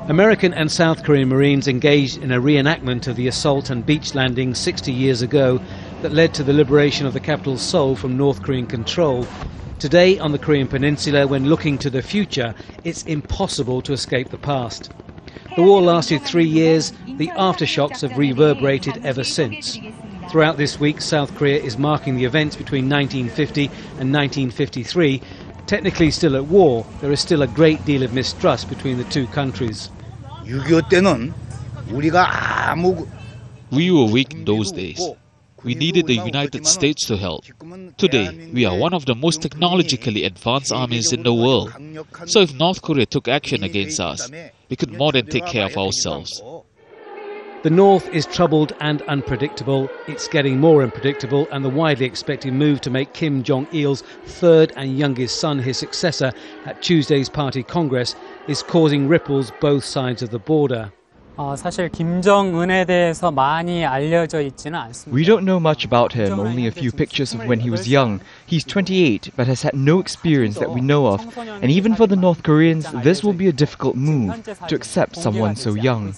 American and South Korean Marines engaged in a reenactment of the assault and beach landing 60 years ago that led to the liberation of the capital Seoul from North Korean control. Today on the Korean Peninsula, when looking to the future, it's impossible to escape the past. The war lasted 3 years. The aftershocks have reverberated ever since. Throughout this week, South Korea is marking the events between 1950 and 1953. Technically still at war, there is still a great deal of mistrust between the two countries. We were weak in those days. We needed the United States to help. Today, we are one of the most technologically advanced armies in the world. So if North Korea took action against us, we could more than take care of ourselves. The North is troubled and unpredictable. It's getting more unpredictable, and the widely expected move to make Kim Jong-il's third and youngest son his successor at Tuesday's party congress is causing ripples both sides of the border. We don't know much about him, only a few pictures of when he was young. He's 28, but has had no experience that we know of. And even for the North Koreans, this will be a difficult move to accept someone so young.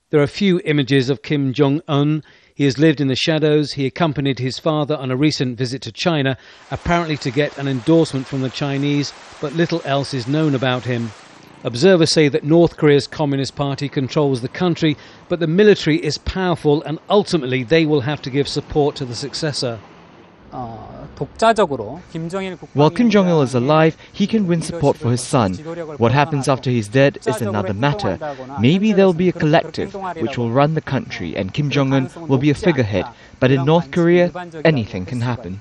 There are few images of Kim Jong-un. He has lived in the shadows. He accompanied his father on a recent visit to China, apparently to get an endorsement from the Chinese, but little else is known about him. Observers say that North Korea's Communist Party controls the country, but the military is powerful and ultimately they will have to give support to the successor. While Kim Jong-il is alive, he can win support for his son. What happens after he's dead is another matter. Maybe there will be a collective which will run the country and Kim Jong-un will be a figurehead. But in North Korea, anything can happen.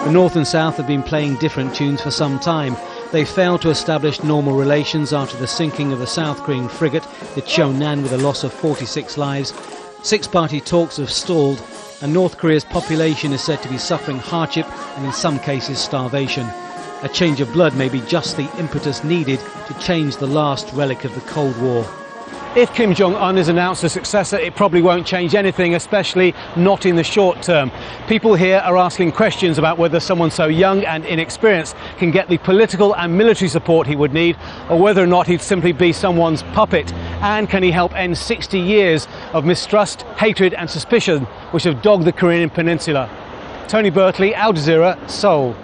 The North and South have been playing different tunes for some time. They failed to establish normal relations after the sinking of the South Korean frigate, the Cheonan, with a loss of 46 lives. Six-party talks have stalled, and North Korea's population is said to be suffering hardship and in some cases starvation. A change of blood may be just the impetus needed to change the last relic of the Cold War. If Kim Jong-un is announced as successor, it probably won't change anything, especially not in the short term. People here are asking questions about whether someone so young and inexperienced can get the political and military support he would need, or whether or not he'd simply be someone's puppet. And can he help end 60 years of mistrust, hatred and suspicion which have dogged the Korean Peninsula? Tony Birtley, Al Jazeera, Seoul.